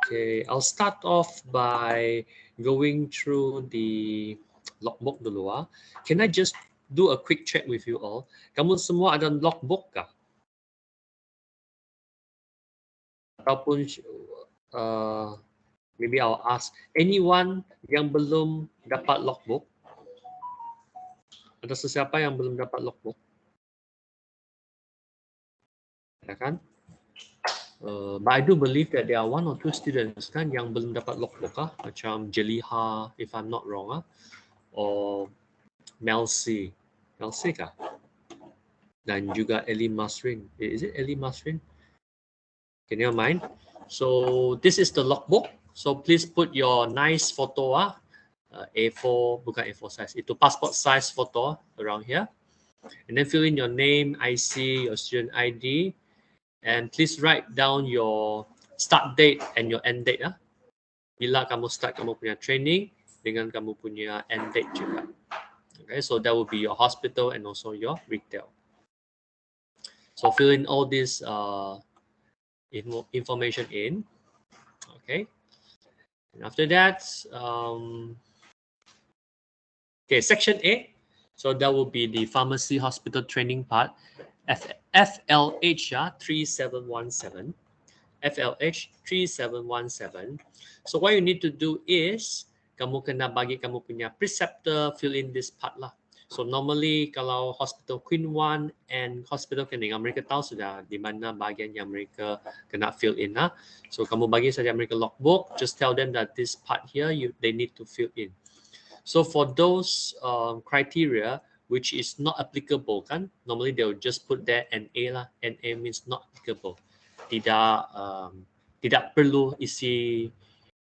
Okay, I'll start off by going through the logbook dulu ah. Can I just do a quick check with you all? Kamu semua ada logbook kah? Ataupun maybe I'll ask anyone yang belum dapat logbook? Ada sesiapa yang belum dapat logbook? Ya kan? But I do believe that there are one or two students kan yang belum dapat logbook ah, macam Jeliha, if I'm not wrong ah, or Melcy kah? Dan juga Eli Masrin. Is it Eli Masrin? Okay, never mind. So this is the logbook. So please put your nice photo A4, bukan A4 size, itu passport size photo around here. And then fill in your name, IC, your student ID, and please write down your start date and your end date. Bila kamu start kamu punya training dengan kamu punya end date juga. Okay, so that will be your hospital and also your retail. So fill in all this information in. Okay. And after that, okay, section A. So that will be the pharmacy hospital training part. FLH 3717. FLH 3717. So what you need to do is kamu kena bagi kamu punya preceptor fill in this part lah. So normally kalau Hospital Queen One and Hospital Keningan mereka tahu sudah di mana bahagian yang mereka kena fill in lah. So kamu bagi saja mereka logbook, just tell them that this part here they need to fill in. So for those criteria which is not applicable kan, normally they will just put there NA lah. NA means not applicable. Tidak perlu isi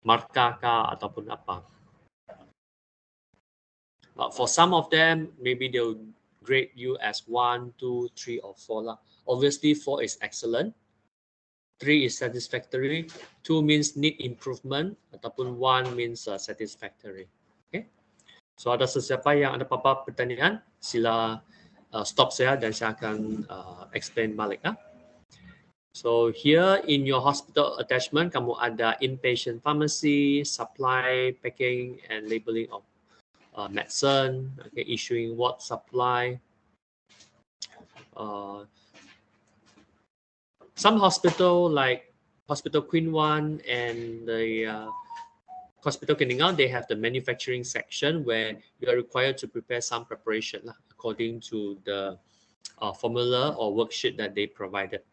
markah kah ataupun apa. But for some of them, maybe they'll grade you as 1, 2, 3, or 4 lah. Obviously, 4 is excellent. 3 is satisfactory. 2 means need improvement. Ataupun 1 means satisfactory. Okay. So ada sesiapa yang ada apa-apa pertanyaan, sila stop saya dan saya akan explain balik. So here in your hospital attachment, kamu ada inpatient pharmacy, supply, packing, and labeling of medicine, okay, issuing ward supply. Some hospital like Hospital Queen One and the Hospital Keningan, they have the manufacturing section where you are required to prepare some preparation according to the formula or worksheet that they provided.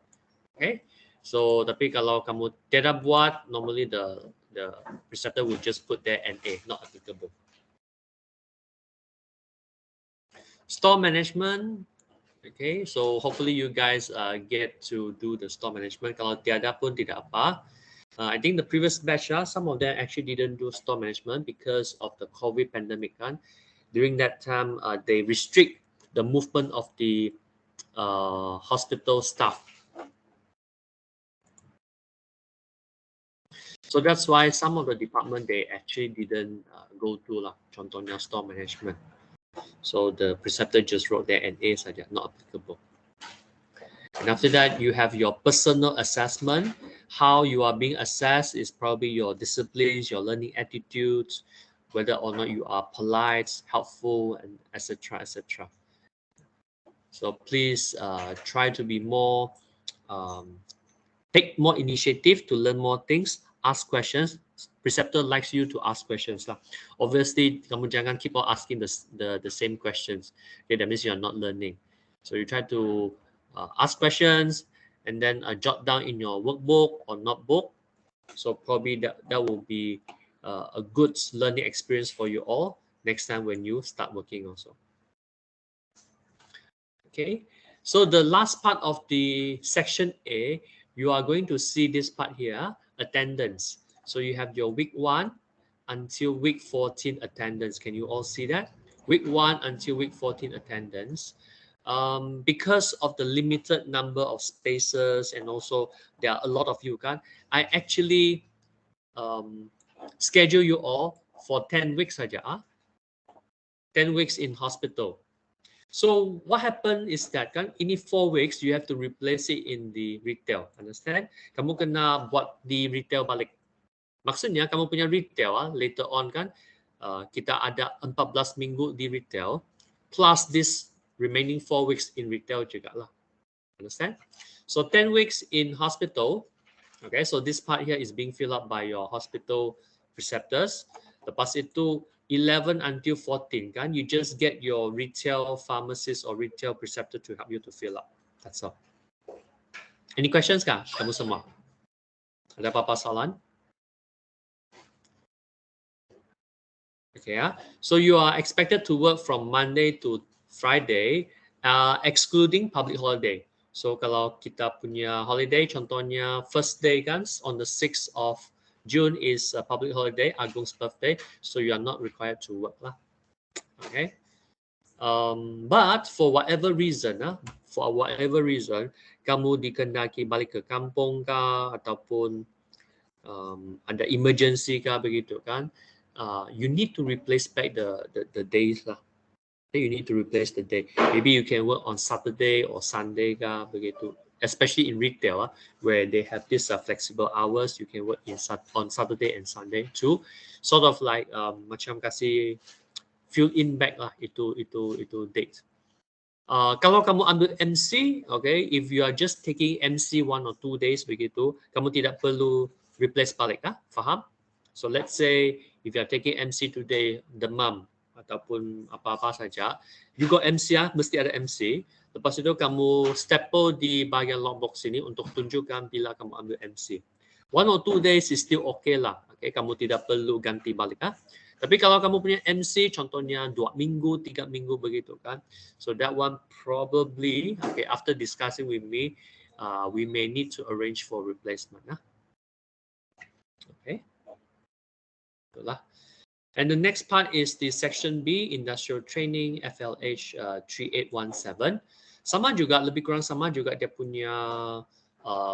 Okay, so tapi kalau kamu tidak buat, normally the preceptor will just put there NA, not applicable. Store management, okay, so hopefully you guys get to do the store management. Kalau tiada pun tidak apa. I think the previous batch, some of them actually didn't do store management because of the COVID pandemic. During that time, they restrict the movement of the hospital staff. So that's why some of the department, they actually didn't go to contohnya store management. So the preceptor just wrote there NA saja, not applicable. And after that, you have your personal assessment. How you are being assessed is probably your disciplines, your learning attitudes, whether or not you are polite, helpful, and etc. etc. So please try to be more, take more initiative to learn more things, ask questions. Preceptor likes you to ask questions lah. Obviously, kamu jangan keep on asking the same questions. Okay, that means you are not learning. So you try to ask questions and then jot down in your workbook or notebook. So probably that will be a good learning experience for you all next time when you start working also. Okay, so the last part of the section A, you are going to see this part here, attendance. So you have your week 1 until week 14 attendance. Can you all see that? Week 1 until week 14 attendance. Because of the limited number of spaces and also there are a lot of you, I actually schedule you all for 10 weeks saja. 10 weeks in hospital. So what happened is that ini 4 weeks you have to replace it in the retail. Understand? Kamu kena buat di retail balik. Maksudnya kamu punya retail later on kan, kita ada 14 minggu di retail plus this remaining 4 weeks in retail juga lah. Understand? So 10 weeks in hospital. Okay, so this part here is being filled up by your hospital preceptors. Lepas itu 11 until 14 kan, you just get your retail pharmacist or retail preceptor to help you to fill up. That's all. Any questions kah kamu semua? Ada apa-apa soalan? Okay, so you are expected to work from Monday to Friday, excluding public holiday. So kalau kita punya holiday, contohnya first day kan, on the 6th of June is a public holiday, Agung's birthday, so you are not required to work lah. Okay. But for whatever reason, kamu dikendaki balik ke kampung kah, ataupun ada emergency kah begitu kan, you need to replace back the days lah. You need to replace the day. Maybe you can work on Saturday or Sunday kah begitu. Especially in retail, where they have this flexible hours, you can work on Saturday and Sunday too. Sort of like macam kasih fill in back lah itu date. Kalau kamu ambil MC, okay, if you are just taking MC 1 or 2 days begitu, kamu tidak perlu replace balik, faham? So let's say if you are taking MC today, demam ataupun apa-apa saja, you got MC mesti ada MC. Lepas itu kamu staple di bahagian logbook sini untuk tunjukkan bila kamu ambil MC. 1 or 2 days is still okay lah. Okay, kamu tidak perlu ganti balik. Tapi kalau kamu punya MC, contohnya 2 minggu, 3 minggu begitu kan. So that one probably, okay, after discussing with me, we may need to arrange for replacement. Okay. Itulah. And the next part is the section B, industrial training, FLH 3817. Sama juga, lebih kurang sama juga dia punya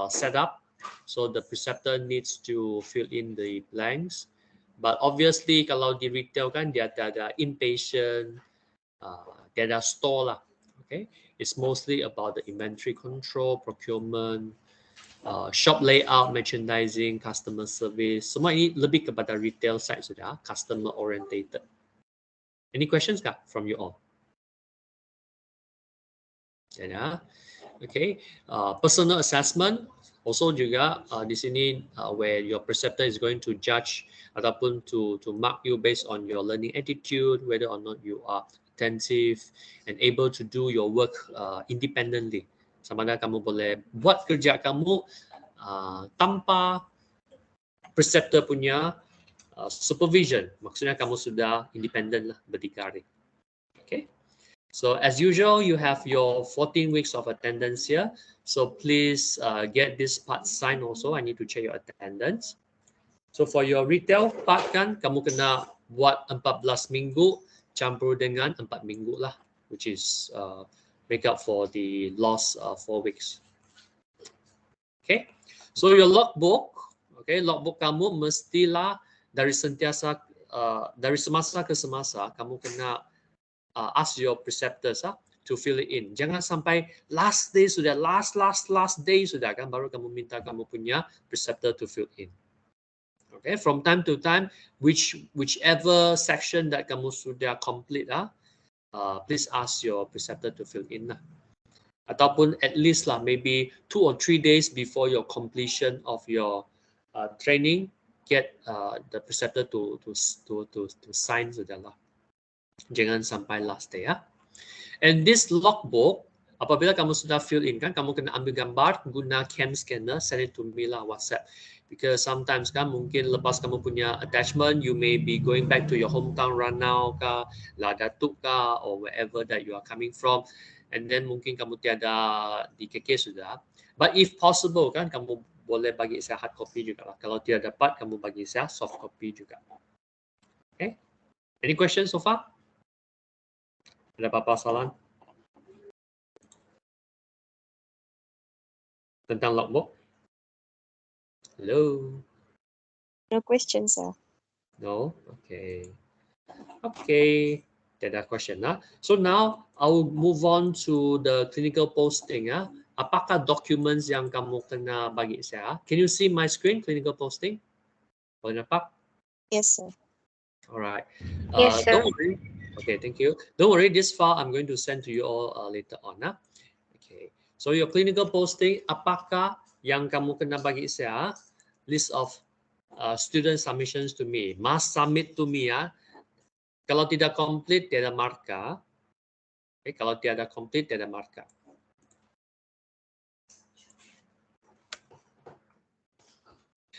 setup. So the preceptor needs to fill in the blanks. But obviously kalau di retail kan dia ada inpatient, dia ada store lah. Okay, it's mostly about the inventory control, procurement, shop layout, merchandising, customer service. Semua ini lebih kepada retail side sudah, customer orientated. Any questions kah from you all? Yeah. Okay. Personal assessment also juga di sini where your preceptor is going to judge ataupun to mark you based on your learning attitude, whether or not you are attentive and able to do your work independently. Sama ada kamu boleh buat kerja kamu tanpa preceptor punya supervision. Maksudnya kamu sudah independent lah, berdikari. Okay. So as usual, you have your 14 weeks of attendance here. So please get this part signed also. I need to check your attendance. So for your retail part kan, kamu kena buat 14 minggu campur dengan 4 minggu lah, which is make up for the lost 4 weeks. Okay. So your logbook, okay, logbook kamu mestilah dari sentiasa dari semasa ke semasa kamu kena ask your preceptors to fill it in. Jangan sampai last day sudah, last day sudah kan, baru kamu minta kamu punya preceptor to fill in. Okay, from time to time, whichever section that kamu sudah complete please ask your preceptor to fill in lah. Ataupun at least lah, maybe 2 or 3 days before your completion of your training, get the preceptor to sign sudah lah. Jangan sampai last day And this logbook, apabila kamu sudah fill in kan, kamu kena ambil gambar guna cam scanner, send it to me lah WhatsApp. Because sometimes kan mungkin lepas kamu punya attachment, you may be going back to your hometown Ranau kah, Ladatuk kah, or wherever that you are coming from. And then mungkin kamu tiada di KK sudah. But if possible kan, kamu boleh bagi saya hard copy juga lah. Kalau tidak dapat, kamu bagi saya soft copy juga. Okay? Any questions so far? Ada apa-apa soalan? Tentang logbook? Hello? No questions, sir. No? Okay. Okay. Tiada question. So now, I will move on to the clinical posting. Apakah documents yang kamu kena bagi saya? Can you see my screen, clinical posting? Boleh nampak? Yes, sir. All right. Yes, sir. Don't worry. Okay, thank you. Don't worry, this file I'm going to send to you all later on. Okay. So your clinical posting, apakah yang kamu kena bagi saya? List of student submissions to me. Must submit to me ya. Kalau tidak complete, tiada markah. Okay, kalau tiada complete, tiada markah.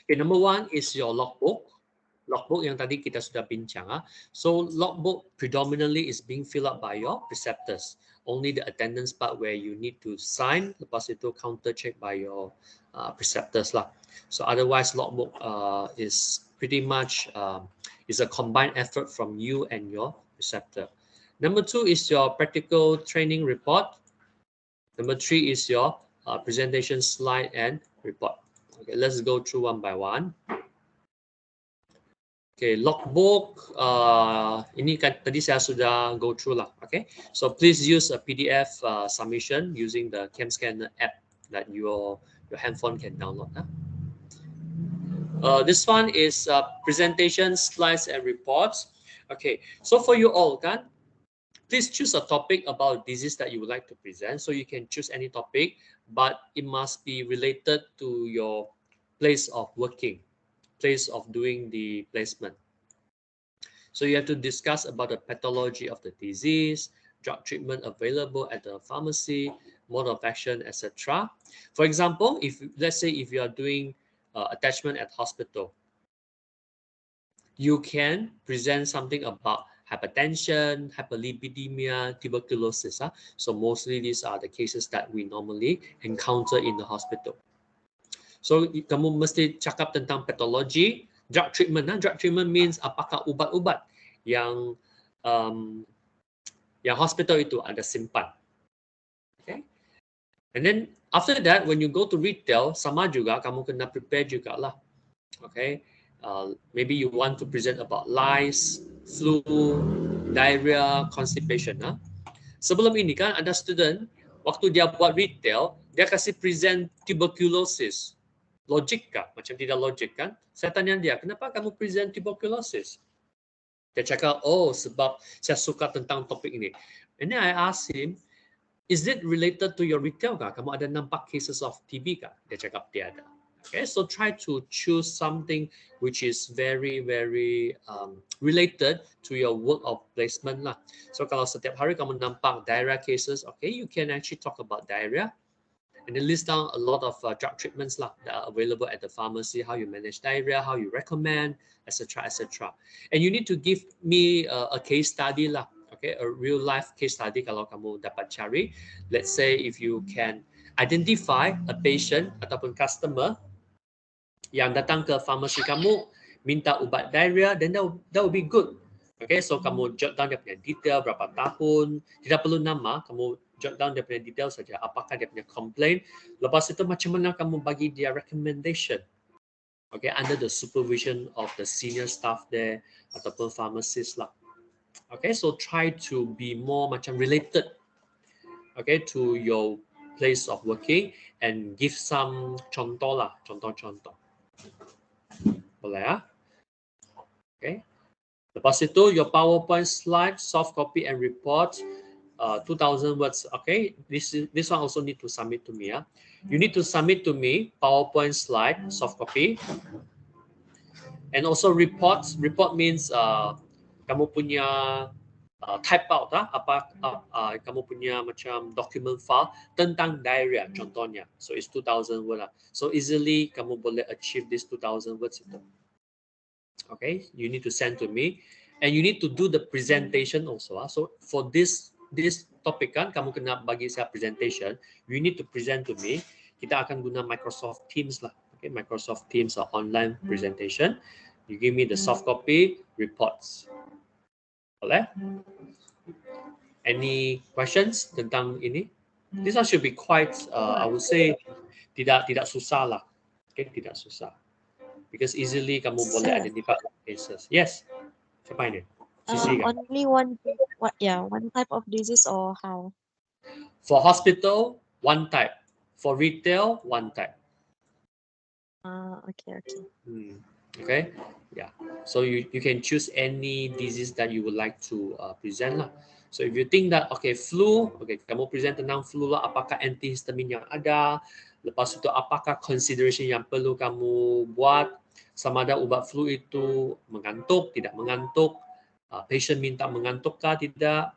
Okay, number one is your logbook. Logbook yang tadi kita sudah bincang. So logbook predominantly is being filled up by your preceptors. Only the attendance part where you need to sign, lepas itu counter check by your preceptors lah. So otherwise logbook is pretty much is a combined effort from you and your preceptor. Number two is your practical training report. Number three is your presentation slide and report. Okay, let's go through one by one. Okay, logbook. Ini kan tadi saya sudah go through lah. Okay, so please use a PDF submission using the CamScanner app that your handphone can download. This one is presentation slides and reports. Okay, so for you all, kan, please choose a topic about disease that you would like to present. So you can choose any topic, but it must be related to your place of working, place of doing the placement. So you have to discuss about the pathology of the disease, drug treatment available at the pharmacy, mode of action, etc. For example, if let's say if you are doing attachment at hospital, you can present something about hypertension, hyperlipidemia, tuberculosis. So mostly these are the cases that we normally encounter in the hospital. So kamu mesti cakap tentang pathology, drug treatment. Drug treatment means apakah ubat-ubat yang hospital itu ada simpan. Okay. And then after that, when you go to retail, sama juga kamu kena prepare juga lah. Okay. Maybe you want to present about lice, flu, diarrhea, constipation. Sebelum ini kan ada student, waktu dia buat retail, dia kasih present tuberculosis. Logik kah? Macam tidak logik kan? Saya tanya dia, kenapa kamu present tuberculosis? Dia cakap, oh sebab saya suka tentang topik ini. And then I asked him, is it related to your retail kah? Kamu ada nampak cases of TB kah? Dia cakap tiada. Okay, so try to choose something which is very, very related to your work of placement lah. So kalau setiap hari kamu nampak diarrhea cases, okay, you can actually talk about diarrhea. And then list down a lot of drug treatments that are available at the pharmacy, how you manage diarrhea, how you recommend, etc., etc. And you need to give me a case study lah, okay, a real life case study kalau kamu dapat cari. Let's say if you can identify a patient ataupun customer yang datang ke pharmacy kamu minta ubat diarrhea, then that will be good. Okay, so kamu jot down dia punya detail, berapa tahun, tidak perlu nama, kamu jot down dia punya detail saja, apakah dia punya complaint. Lepas itu macam mana kamu bagi dia recommendation. Okay, under the supervision of the senior staff there ataupun pharmacist lah. Okay, so try to be more macam related, okay, to your place of working and give some contoh lah, contoh-contoh. Boleh ya? Okay. Lepas itu, your PowerPoint slide, soft copy and report, 2,000 words. Okay, this one also need to submit to me. You need to submit to me PowerPoint slide, soft copy, and also reports. Report means kamu punya type out kamu punya macam document file tentang diarrhea contohnya. So it's 2,000 word lah. So easily kamu boleh achieve this 2,000 words itu. Okay, you need to send to me, and you need to do the presentation also. So for this topic kan, kamu kena bagi saya presentation. You need to present to me. Kita akan guna Microsoft Teams lah. Okay, Microsoft Teams or online presentation. You give me the soft copy reports. Boleh? Any questions tentang ini? This one should be quite, I would say, tidak susah lah. Okay, tidak susah. Because easily kamu boleh identify cases. Yes. Siapa ini? Sisi kan? Only one type of disease or how? For hospital, one type. For retail, one type. Okay. Okay, yeah. So you can choose any disease that you would like to present lah. So if you think that okay flu, okay kamu present tentang flu lah, apakah antihistamin yang ada, lepas itu apakah consideration yang perlu kamu buat, sama ada ubat flu itu mengantuk, tidak mengantuk, patient minta mengantukkah tidak,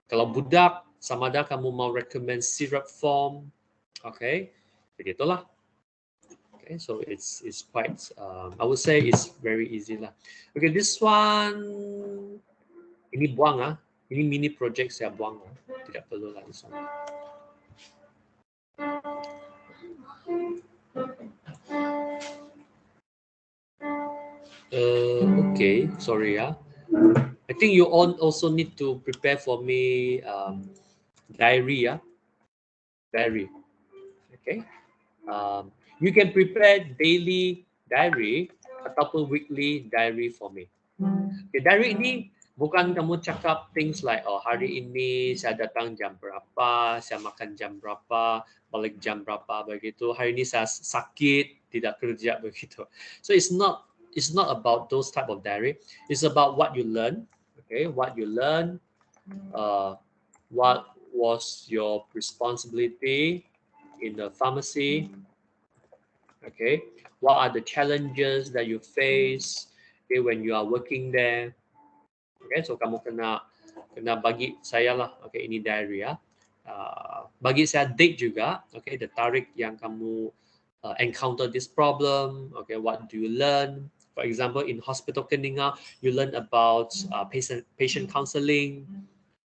kalau budak sama ada kamu mau recommend syrup form, okay, begitulah. Okay, so it's quite, I would say it's very easy lah. Okay, this one, ini buang ini mini project saya buang tidak perlu lah this one. Okay, sorry I think you all also need to prepare for me diary diary. Okay, you can prepare daily diary ataupun weekly diary for me. Okay, diary ini bukan kamu cakap things like oh hari ini saya datang jam berapa, saya makan jam berapa, balik jam berapa begitu. Hari ini saya sakit, tidak kerja begitu. So it's not about those type of diary. It's about what you learn. Okay, what you learn, what was your responsibility in the pharmacy. Okay, what are the challenges that you face, okay, when you are working there. Okay, so kamu kena bagi saya lah, okay, ini diary bagi saya date juga, okay, the tarikh yang kamu encounter this problem, okay, what do you learn. For example, in hospital Keninga, you learn about patient counseling,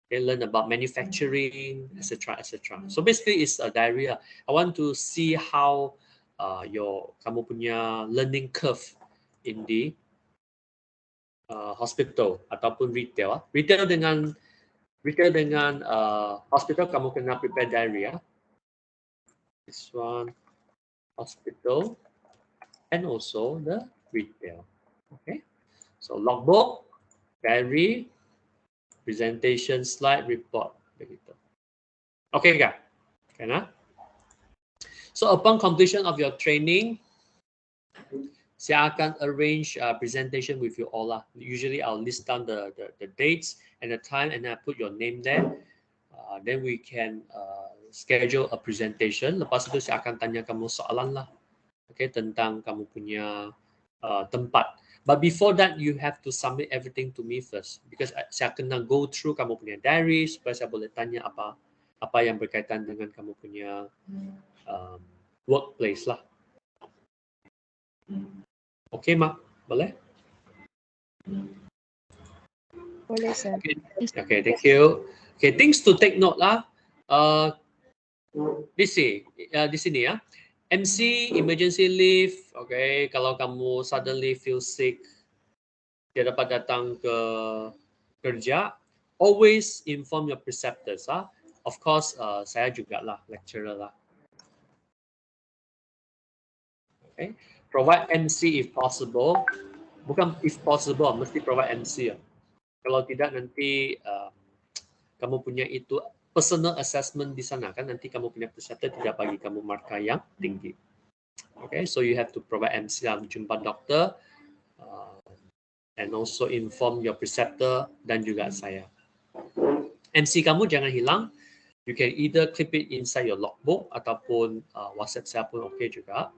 okay, learn about manufacturing, etc., etc. So basically, it's a diary. I want to see how kamu punya learning curve in the hospital ataupun retail. Retail dengan hospital kamu kena prepare diary This one hospital and also the retail. Okay. So logbook, diary, presentation, slide, report begitu. Okay kah? Kan? So upon completion of your training, saya akan arrange presentation with you all lah. Usually I'll list down the dates and the time and I put your name there. Then we can schedule a presentation. Lepas itu saya akan tanya kamu soalan lah, okay, tentang kamu punya tempat. But before that, you have to submit everything to me first because saya kena go through kamu punya diary supaya saya boleh tanya apa yang berkaitan dengan kamu punya workplace lah. Okay, Mak? Boleh? Boleh, sir. Okay, thank you. Okay, things to take note lah. Di sini ya. MC emergency leave. Okay, kalau kamu suddenly feel sick, tidak dapat datang ke kerja, always inform your preceptors. Of course, saya juga lah lecturer lah. Okay, provide MC if possible. Bukan if possible, mesti provide MC ya. Kalau tidak nanti kamu punya itu personal assessment di sana kan, nanti kamu punya preceptor tidak bagi kamu markah yang tinggi. Okay, so you have to provide MC jumpa doktor and also inform your preceptor dan juga saya. MC kamu jangan hilang. You can either clip it inside your logbook ataupun WhatsApp saya pun okay juga.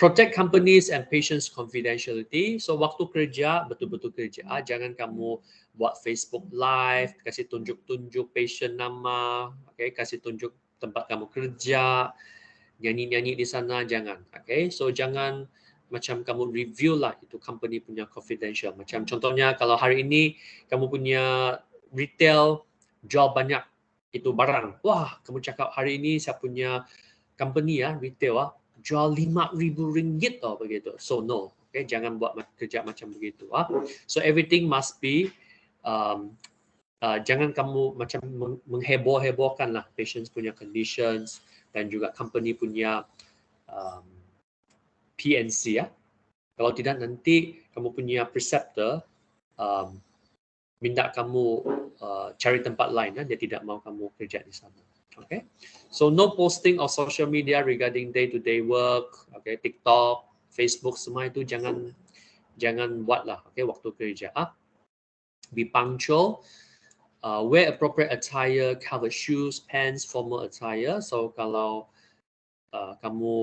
Protect companies and patients confidentiality. So waktu kerja, betul-betul kerja. Jangan kamu buat Facebook Live, kasih tunjuk-tunjuk patient nama, okay, kasih tunjuk tempat kamu kerja, nyanyi-nyanyi di sana, jangan. Okay, so jangan macam kamu review lah itu company punya confidential. Macam contohnya kalau hari ini kamu punya retail jual banyak itu barang. Wah, kamu cakap hari ini saya punya company retail jual RM5,000 begitu. So no, okay, jangan buat kerja macam begitu. So everything must be jangan kamu macam mengheboh-hebohkan lah patients punya conditions dan juga company punya PNC Kalau tidak nanti kamu punya preceptor minta kamu cari tempat lain dia tidak mau kamu kerja di sana. Okay, so no posting of social media regarding day-to-day work. Okay, TikTok, Facebook semua itu jangan buat lah. Okay, waktu kerja. Be punctual. Wear appropriate attire, covered shoes, pants, formal attire. So kalau kamu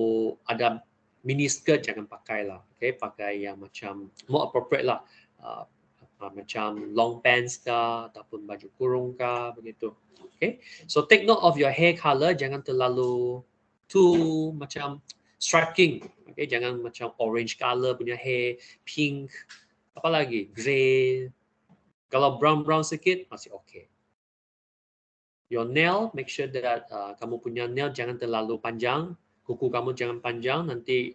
ada mini skirt jangan pakai lah. Okay, pakai yang macam more appropriate lah. Macam long pants kah ataupun baju kurung kah begitu. Okay, so take note of your hair color, jangan terlalu too macam striking. Okay, jangan macam orange color punya hair, pink, apa lagi, grey. Kalau brown sikit masih okay. Your nail, make sure that kamu punya nail jangan terlalu panjang, kuku kamu jangan panjang, nanti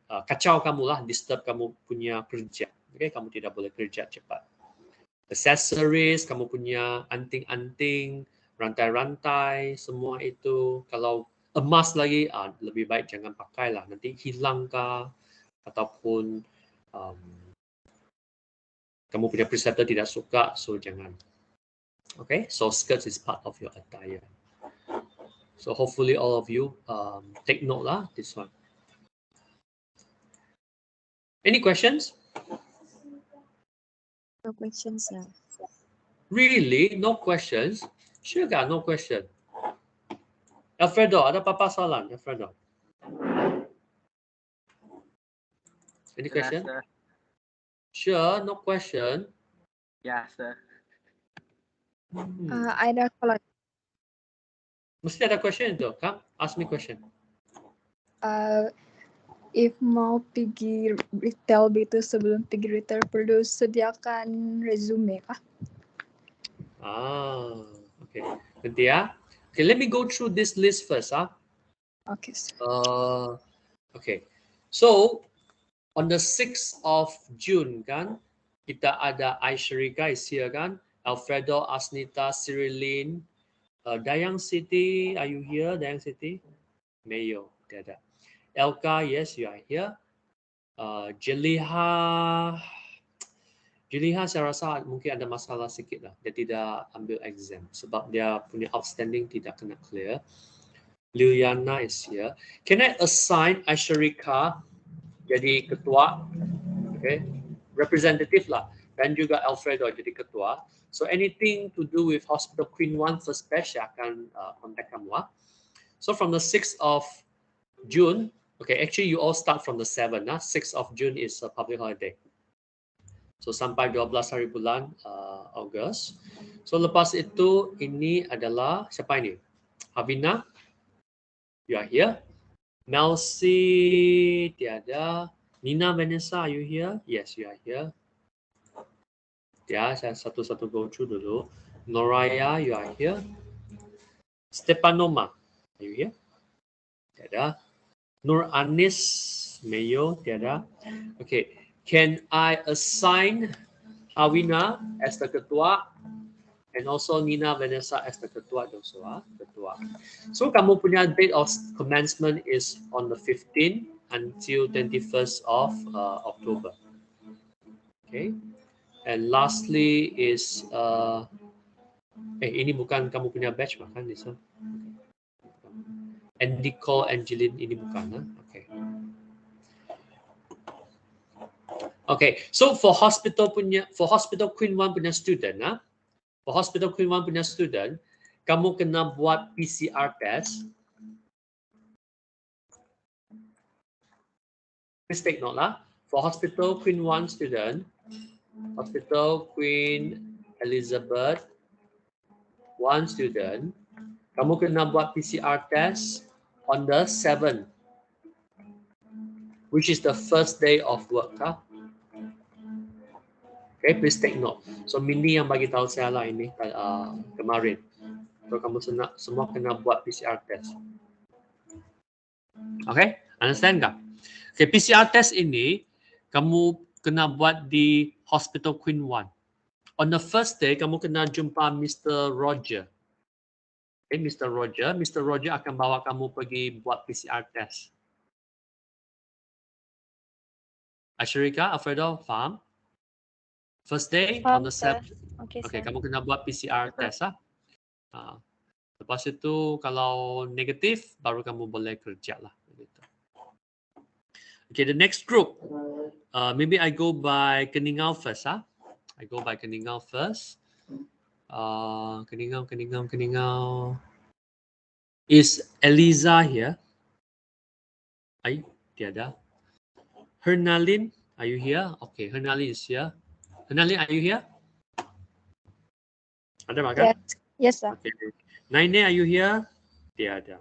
kacau kamu lah, disturb kamu punya kerja. Okay, kamu tidak boleh kerja cepat. Accessories, kamu punya anting-anting, rantai-rantai, semua itu. Kalau emas lagi, lebih baik jangan pakai lah. Nanti hilang kah? Ataupun kamu punya preceptor tidak suka, so jangan. Okay, so skirts is part of your attire. So hopefully all of you take note lah, this one. Any questions? No questions, sir. Really? No questions? Sure kah? No question. Alfredo, ada apa soalan? Alfredo. Any question? Sir. Sure, no question. Yeah, sir. Ada kalau Mesti ada question tu. Come, ask me question. If mau pergi retail gitu sebelum pergi retail perlu sediakan resume kah? Okay. Nanti ya. Okay, let me go through this list first. Okay, sir. Okay. So, on the 6th of June kan, kita ada Aisharika is here kan, Alfredo, Asnita, Cyrilline, Dayang Siti, are you here? Dayang Siti? Mayo, tiada. Elka, yes, you are here. Jeliha saya rasa mungkin ada masalah sikit lah. Dia tidak ambil exam sebab dia punya outstanding tidak kena clear. Liliana is here. Can I assign Aisharika jadi ketua? Okay, representative lah. Dan juga Alfredo jadi ketua. So anything to do with Hospital Queen 1 first batch, saya akan contact kamu. So from the 6th of June, okay, actually you all start from the 7th. 6th of June is a public holiday. So sampai 12 hari bulan Ogos. So lepas itu ini adalah siapa ini? Havina, you are here. Melcy tiada. Nina, Vanessa, are you here? Yes, you are here. Ya, saya satu-satu go through dulu. Noraya, you are here. Stepanoma, are you here? Tiada. Nur Anis, Mayo, tiada. Okay, can I assign Havina as the ketua and also Nina, Vanessa as the ketua also, ketua. So kamu punya date of commencement is on the 15th until 21st of October. Okay. And lastly is ini bukan kamu punya batch makan Lisa. Andy Cole, Angeline ini bukan. Okay. Okay. So for hospital Queen 1 punya student, for hospital Queen 1 punya student, kamu kena buat PCR test. Please take note lah. For hospital Queen 1 student, Hospital Queen Elizabeth 1 student, kamu kena buat PCR test on the 7th, which is the first day of work. Okay, please take note. So Mindy yang bagi tahu saya lah ini kemarin. So kamu semua kena buat PCR test. Okay, understand tak? Okay, PCR test ini kamu kena buat di Hospital Queen 1. On the first day, kamu kena jumpa Mr. Roger. Okay, Mr. Roger. Mr. Roger akan bawa kamu pergi buat PCR test. Ashrika, Alfredo, faham? First day, on the 7th. Okay, kamu kena buat PCR test. Lepas itu, kalau negatif, baru kamu boleh kerja lah. Okay, the next group. Maybe I go by Keningau first. I go by Keningau first. Keningau. Is Eliza here? Ay, tiada. Hernalin, are you here? Okay, Hernalin is here. Hernalin, are you here? Ada makan? Yes. Yes, sir. Okay. Naine, are you here? Tiada.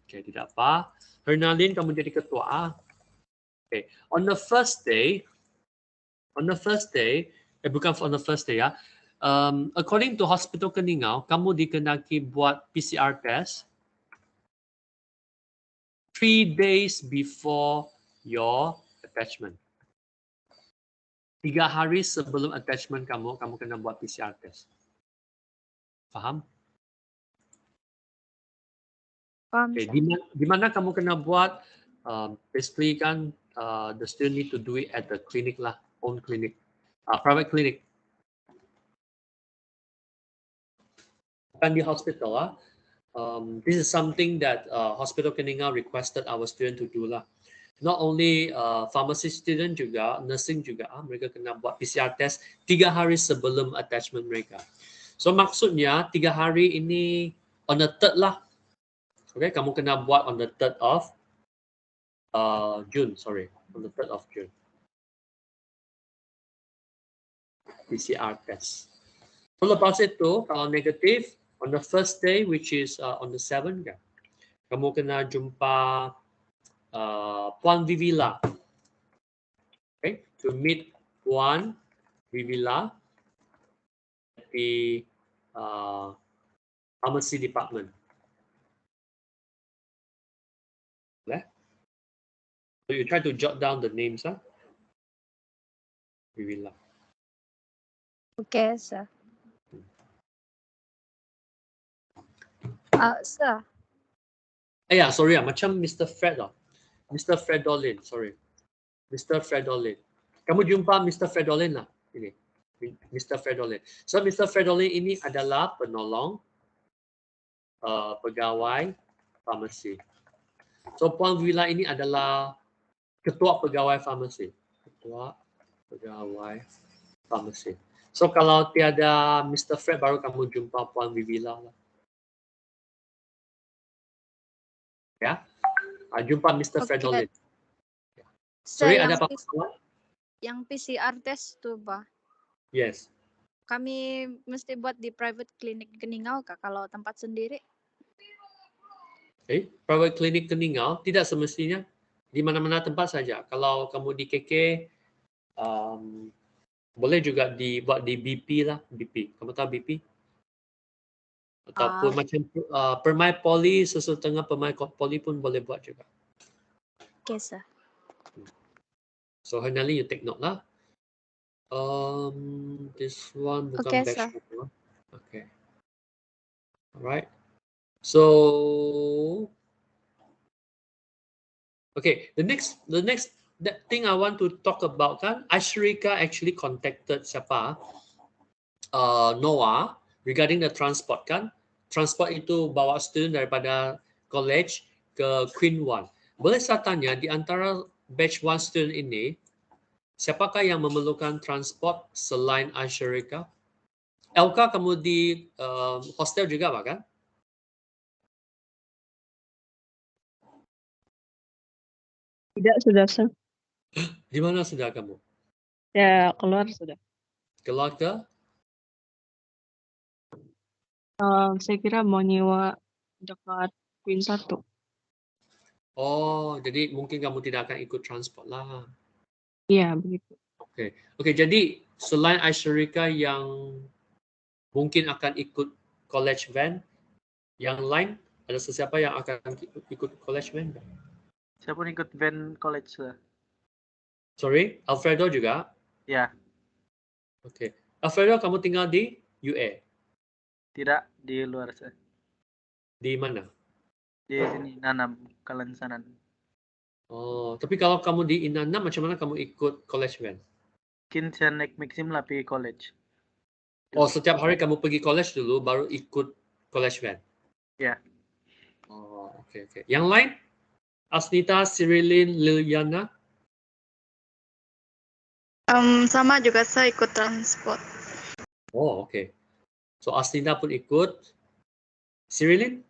Okay, tidak apa. Hernalin, kamu jadi ketua. Okay. On the first day, bukan on the first day ya. According to Hospital Keningau, kamu dikenaki buat PCR test 3 days before your attachment. 3 hari sebelum attachment kamu kena buat PCR test. Faham? Paham, Okay. sir. Di mana kamu kena buat? Basically kan, the student need to do it at the clinic lah, own clinic, private clinic. Bukan di hospital lah. This is something that Hospital Keningau requested our student to do lah. Not only pharmacy student juga, nursing juga, mereka kena buat PCR test 3 hari sebelum attachment mereka. So maksudnya 3 hari ini on the 3rd lah. Okay, kamu kena buat on the 3rd of June, on the 3rd of June. PCR test. So lepas itu, kalau negatif, on the first day, which is on the 7th, kan, kamu kena jumpa Puan Vivila. Okay, to meet Puan Vivila at the pharmacy department. Okay? So you try to jot down the names, Vivila. Okay, sir. Sir. Yeah, sorry, macam Mr. Fred Mr. Fredolin, sorry. Mr. Fredolin. Kamu jumpa Mr. Fredolin lah. Ini. Mr. Fredolin. So, Mr. Fredolin ini adalah penolong pegawai farmasi. So, Puan Villa ini adalah ketua pegawai farmasi. Ketua pegawai farmasi. So, kalau tiada Mr. Fred, baru kamu jumpa Puan Villa lah. Ya, jumpa Mr. Okay. Fredolin. Sir, Sorry, ada apa? yang PCR test tuh, Pak. Yes. Kami mesti buat di private clinic Keningau kah kalau tempat sendiri? Private clinic Keningau tidak semestinya di mana-mana tempat saja. Kalau kamu di KK, boleh juga dibuat di BP lah, BP. Kamu tahu BP? Ataupun macam Permai Poli, sesetengah Permai Poli pun boleh buat juga. Okay, sir. So Hernali, you take note lah. This one bukan Okay, batch. sir. Okay. Alright. So okay, the next that thing I want to talk about kan, Ashrika actually contacted siapa? Noah regarding the transport kan. Transport itu bawa student daripada college ke Queen One. Boleh saya tanya di antara batch 1 student ini, siapakah yang memerlukan transport selain Ashrika? Elka kamu di hostel juga kan? Tidak, sudah, sir. Di mana sudah kamu? Ya, keluar sudah. Keluar ke? Saya kira mau nyewa dekat Queen 1. Oh, jadi mungkin kamu tidak akan ikut transport lah. Iya, begitu. Oke, jadi selain Ashrika yang mungkin akan ikut college van, yang lain ada sesiapa yang akan ikut college van? Saya pun ikut van college, sir. Sorry, Alfredo juga? Ya, Oke. Alfredo, kamu tinggal di UA? tidak di luar, sir. Di mana? Di sini, Nanam, Kalansanan. Oh, tapi kalau kamu di Inanam, macam mana kamu ikut college van? Mungkin saya naik Maxim lah pergi college. Oh, setiap hari kamu pergi college dulu, baru ikut college van? Ya. Oh, oke. Yang lain? Asnita, Sirilin, Liliana? Sama juga saya ikut transport. Oh, okay. So Aslina pun ikut. Sirilin?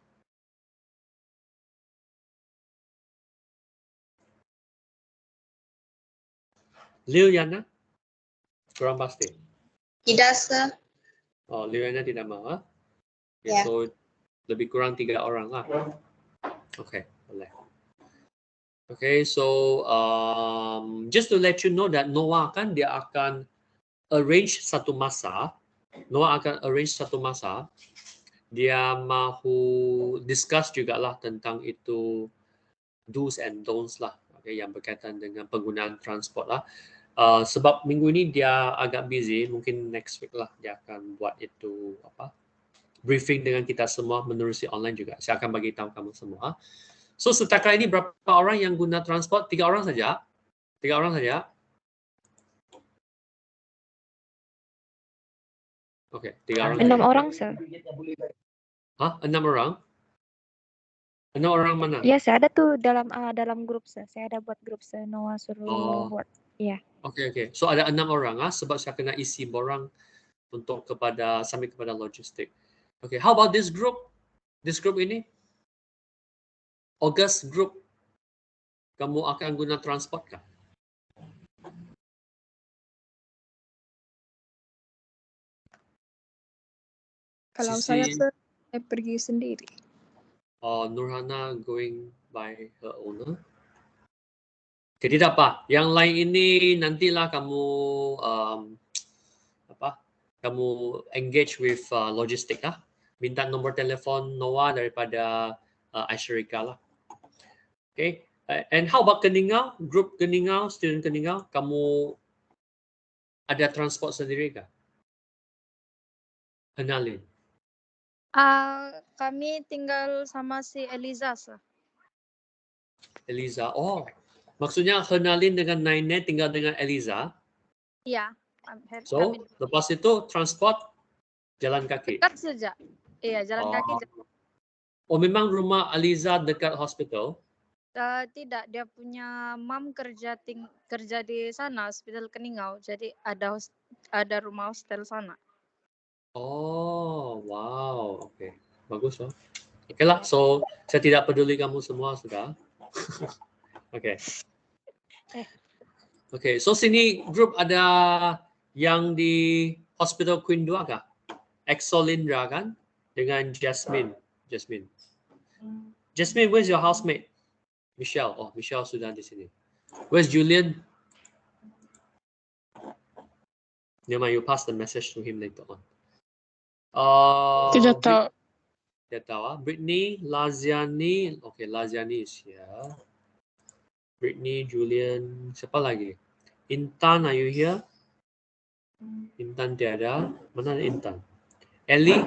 Liliana? Kurang pasti. Tidak, Sir. Oh, Liliana tidak mau. Okay, Ya. so lebih kurang 3 orang lah. Okay, boleh. Okay, so just to let you know that Noah kan dia akan arrange satu masa. Noah akan arrange satu masa. Dia mahu discuss jugalah tentang itu do's and don'ts lah, okay, yang berkaitan dengan penggunaan transport lah. Sebab minggu ini dia agak busy, mungkin next week lah dia akan buat itu apa briefing dengan kita semua menerusi online juga. Saya akan bagi tahu kamu semua. So setakat ini berapa orang yang guna transport? 3 orang saja. 3 orang saja. Okey, 3 orang. 6 orang, Sir. Hah? 6 orang? 6 orang mana? Iya, saya ada tuh dalam grup, Sir. Saya ada buat grup, Sir. Noah suruh Oh. buat. Iya. Okey. So ada 6 orang sebab saya kena isi borang untuk sambil kepada logistik. Okay, how about this group? This group ini? August group. Kamu akan guna transport kah? Kalau Sisi- saya pergi sendiri. Nurhana going by her owner. Okay, tidak apa. Yang lain ini nantilah kamu kamu engage with logistik lah. Minta nombor telefon Noah daripada Aisharika lah. Okay. And how about Keningau? Group Keningau, student Keningau, kamu ada transport sendiri kah? Kenalin. Kami tinggal sama si Eliza, Sir. Eliza. Oh, maksudnya Hernalin dengan Naine tinggal dengan Eliza. Iya. So, lepas itu transport jalan kaki. Dekat saja. Iya, jalan kaki. Oh, memang rumah Eliza dekat hospital? Tidak, dia punya mam kerja di sana, Hospital Keningau. Jadi ada rumah hostel sana. Oh, wow. Okay. Bagus loh. Okay lah, so saya tidak peduli kamu semua sudah. Okay. Okay, so sini grup ada yang di Hospital Queen 2 kah? Exolindra kan? Dengan Jasmine. Jasmine, where's your housemate? Michelle. Oh, Michelle sudah di sini. Where's Julian? Never mind, you pass the message to him later on. Tidak tahu. Tidak tahu. Brittany, Laziani. Okay, Laziani is here. Brittany, Julian. Siapa lagi? Intan, are you here? Intan tiada. Mana Intan? Ellie?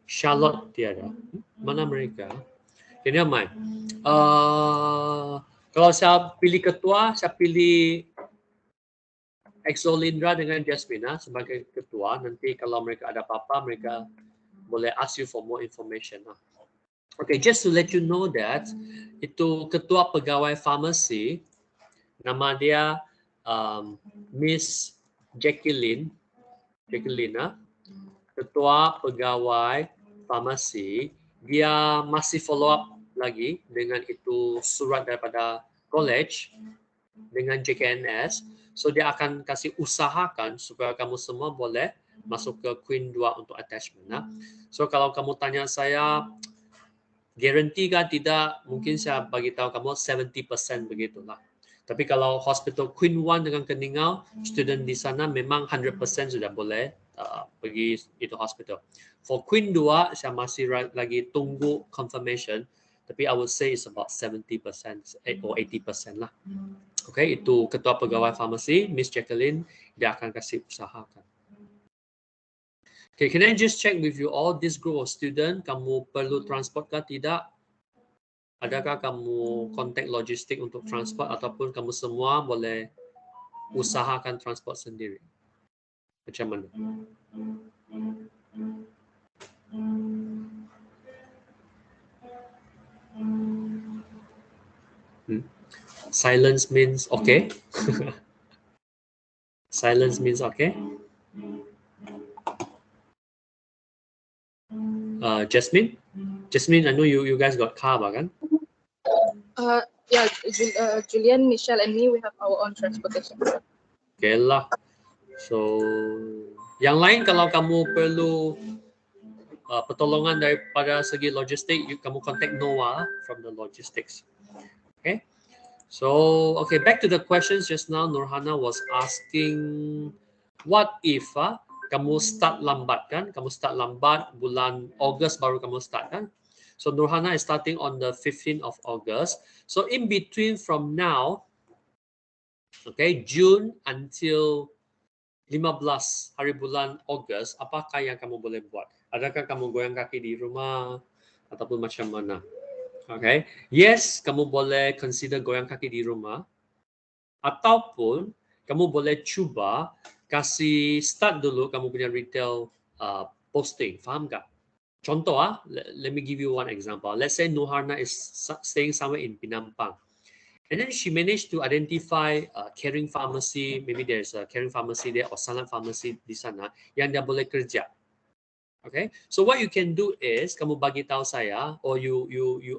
Charlotte tiada. Mana mereka? Okay, never mind. Kalau saya pilih ketua, saya pilih Exolindra dengan Jasmina sebagai ketua. Nanti kalau mereka ada apa-apa, mereka boleh ask you for more information. Okay, just to let you know that itu ketua pegawai farmasi, nama dia Miss Jacqueline, ketua pegawai farmasi. Dia masih follow up lagi dengan itu surat daripada college dengan JKNS. So dia akan kasih usahakan supaya kamu semua boleh masuk ke Queen 2 untuk attachment. So kalau kamu tanya saya, guarantee kan tidak, mungkin saya bagi tahu kamu 70% begitulah. Tapi kalau hospital Queen 1 dengan Keningau, student di sana memang 100% sudah boleh pergi itu hospital. For Queen 2, saya masih lagi tunggu confirmation, tapi I would say it's about 70% or 80% lah. Okay, itu ketua pegawai farmasi, Miss Jacqueline, dia akan kasih usahakan. Okay, can I just check with you all, this group of student, kamu perlu transport kah tidak? Adakah kamu kontak logistik untuk transport ataupun kamu semua boleh usahakan transport sendiri? Macam mana? Silence means okay. Silence means okay. Jasmine? Jasmine, I know you guys got car, kan? Yeah, Julian, Michelle, and me, we have our own transportation. Okay lah. So, yang lain kalau kamu perlu pertolongan daripada segi logistik, kamu contact Noah from the logistics. Okay. So, okay, back to the questions just now. Nurhana was asking, what if kamu start lambat kan? Kamu start lambat bulan Ogos baru kamu start kan? So Nurhana is starting on the 15th of August. So in between from now, okay, June until 15 hari bulan Ogos, apakah yang kamu boleh buat? Adakah kamu goyang kaki di rumah ataupun macam mana? Okay, yes, kamu boleh consider goyang kaki di rumah, ataupun kamu boleh cuba kasih start dulu kamu punya retail posting, faham tak? Contoh let me give you one example. Let's say Nurhana is staying somewhere in Pinampang, and then she managed to identify caring pharmacy. Maybe there's a caring pharmacy there or silent pharmacy di sana yang dia boleh kerja. Okay, so what you can do is kamu bagi tahu saya, or you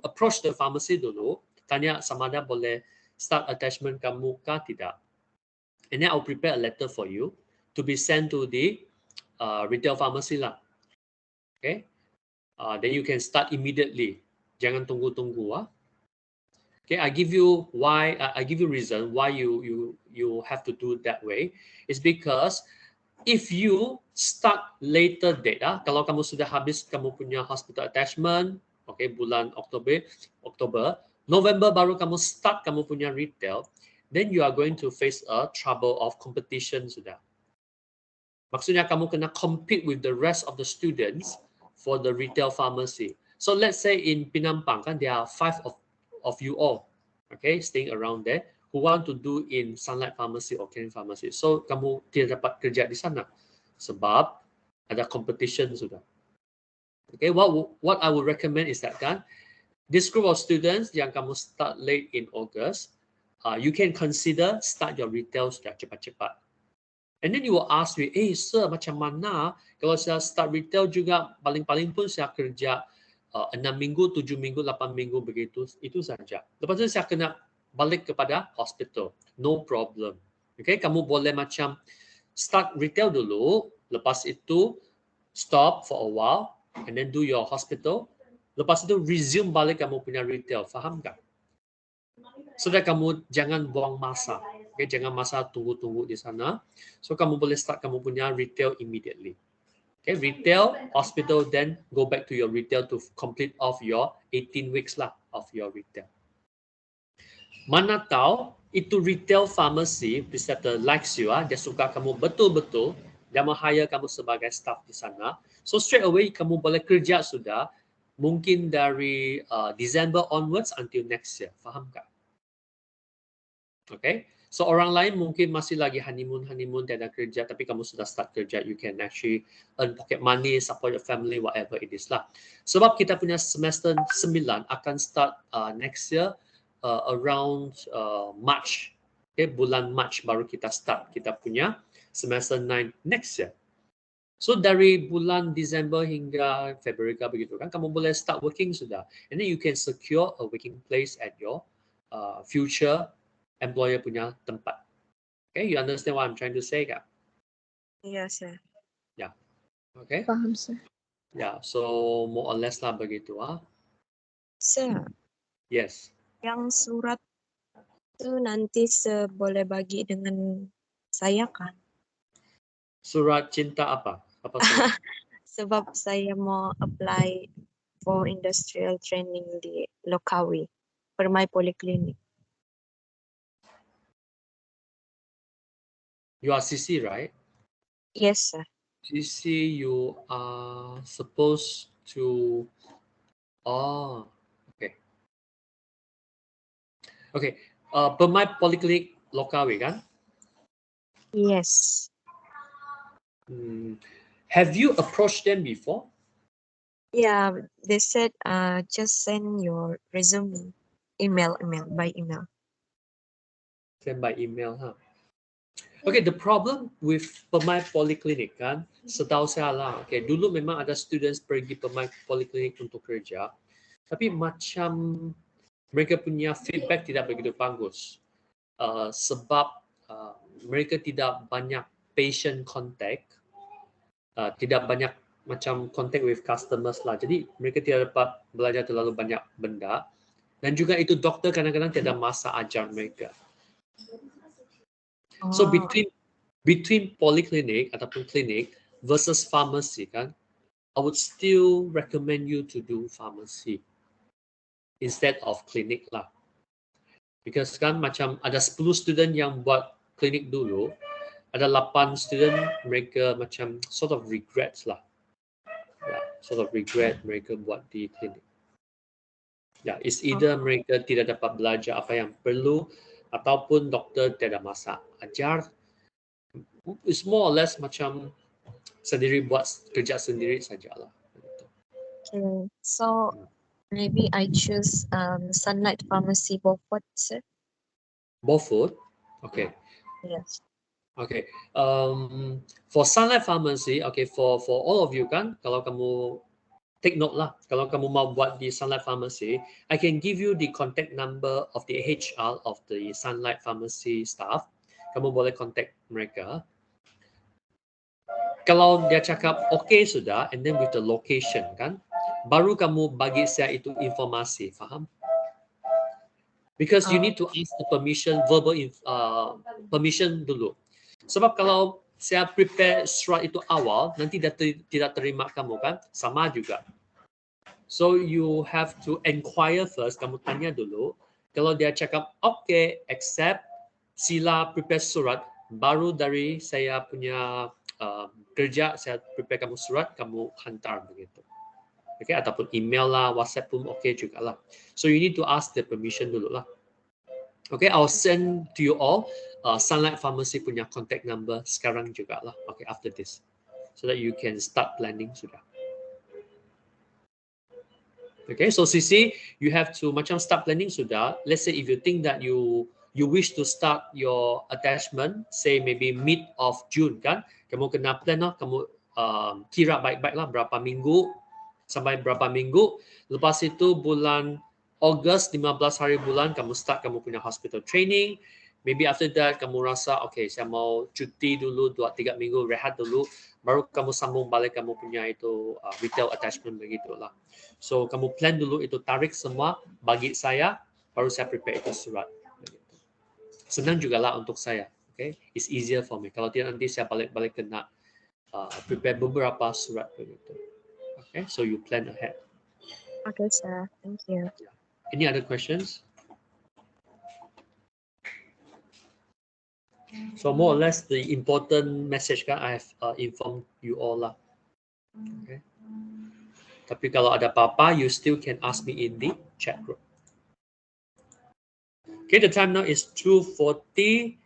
approach the pharmacy dulu, tanya sama ada boleh start attachment kamu kah tidak, and then I'll prepare a letter for you to be sent to the retail pharmacy lah. Okay, then you can start immediately. Jangan tunggu-tunggu. Okay, I give you why. I give you reason why you have to do it that way. Is because if you start later date, kalau kamu sudah habis kamu punya hospital attachment, okay, bulan Oktober, November baru kamu start kamu punya retail, then you are going to face a trouble of competition sudah. Maksudnya kamu kena compete with the rest of the students for the retail pharmacy. So let's say in Pinampang, kan, there are 5 of you all, okay, staying around there, who want to do in Sunlight Pharmacy or Caring Pharmacy. So kamu tidak dapat kerja di sana sebab ada competition sudah. Okay, what I would recommend is that kan, this group of students yang kamu start late in August, you can consider start your retail sudah cepat-cepat. And then you will ask me, sir, macam mana kalau saya start retail juga paling-paling pun saya kerja 6 minggu, 7 minggu, 8 minggu begitu, itu saja. Lepas itu saya kena balik kepada hospital. No problem. Okay, kamu boleh macam start retail dulu, lepas itu stop for a while, and then do your hospital. Lepas itu resume balik kamu punya retail. Faham tak? So that kamu jangan buang masa. Okay, jangan masa tunggu-tunggu di sana. So kamu boleh start kamu punya retail immediately. Okay, retail, hospital, then go back to your retail to complete off your 18 weeks lah of your retail. Mana tahu itu retail pharmacy preceptor likes you, dia suka kamu betul-betul, dia mau hire kamu sebagai staff di sana. So straight away kamu boleh kerja sudah, mungkin dari December onwards until next year. Faham tak? Okay, so orang lain mungkin masih lagi honeymoon, tiada kerja, tapi kamu sudah start kerja, you can actually earn pocket money, support your family, whatever it is lah. Sebab kita punya semester 9 akan start next year around March. Okay, bulan March baru kita start kita punya semester 9 next year. So dari bulan December hingga February begitu kan, kamu boleh start working sudah, and then you can secure a working place at your future employer punya tempat. Okay, you understand what I'm trying to say kan? Yes, sir. Yeah. Okay. Paham, sir. Yeah, so more or less lah begitu Sir, Yes. yang surat itu nanti boleh bagi dengan saya kan? Surat cinta apa? Apa surat? Sebab saya mau apply for industrial training di Lokawi, Permai Poliklinik. You are CC, right? Yes, sir. CC, you are supposed to. Oh, okay. Okay. Permai Poliklinik Lokawi kan? Yes. Have you approached them before? Yeah, they said just send your resume, by email. Send by email, huh? Okay, the problem with Permai Poliklinik kan, setahu saya lah, okay, dulu memang ada students pergi Permai Poliklinik untuk kerja, tapi macam mereka punya feedback tidak begitu bagus. Sebab mereka tidak banyak patient contact, tidak banyak macam contact with customers lah. Jadi mereka tidak dapat belajar terlalu banyak benda. Dan juga itu doktor kadang-kadang tidak masa ajar mereka. So between polyclinic ataupun klinik versus pharmacy kan, I would still recommend you to do pharmacy instead of klinik lah. Because kan macam ada 10 student yang buat klinik dulu, ada 8 student mereka macam sort of regrets lah. Yeah, sort of regret mereka buat di klinik. Yeah, it's either mereka tidak dapat belajar apa yang perlu ataupun doktor tidak masa ajar. It's more or less macam sendiri buat kerja sendiri sajalah. Okay, so maybe I choose Sunlight Pharmacy Beaufort, sir. Beaufort? Okay. Yes. Okay. For Sunlight Pharmacy, okay, for all of you kan, kalau kamu take note lah, kalau kamu mau buat di Sunlight Pharmacy, I can give you the contact number of the HR of the Sunlight Pharmacy staff. Kamu boleh contact mereka. Kalau dia cakap okay sudah, and then with the location kan, baru kamu bagi saya itu informasi, faham? Because you need to ask the permission, verbal permission dulu. Sebab kalau saya prepare surat itu awal, nanti dia tidak terima kamu kan, sama juga. So you have to inquire first, kamu tanya dulu. Kalau dia cakap okay, accept, sila prepare surat, baru dari saya punya kerja, saya prepare kamu surat, kamu hantar begitu. Okay, ataupun email lah, WhatsApp pun okay juga lah. So you need to ask the permission dulu lah. Okay, I'll send to you all Sunlight Pharmacy punya contact number sekarang juga lah. Okay, after this, so that you can start planning sudah. Okay, so Sisi, you have to macam start planning sudah. Let's say if you think that you wish to start your attachment, say maybe mid of June kan, kamu kena plan lah, kamu kira baik-baik lah berapa minggu sampai berapa minggu. Lepas itu bulan August 15 hari bulan kamu start kamu punya hospital training. Maybe after that kamu rasa okay, saya mau cuti dulu 2-3 minggu, rehat dulu, baru kamu sambung balik kamu punya itu retail attachment begitulah. So kamu plan dulu itu, tarik semua bagi saya, baru saya prepare itu surat. Senang juga lah untuk saya. Okay, it's easier for me. Kalau tidak nanti saya balik-balik kena prepare beberapa surat begitu. Okay, so you plan ahead. Okay, sir. Thank you. Any other questions? So more or less the important message kan I have informed you all lah. Okay. Tapi kalau ada apa-apa, you still can ask me in the chat group. Okay, the time now is 2:40.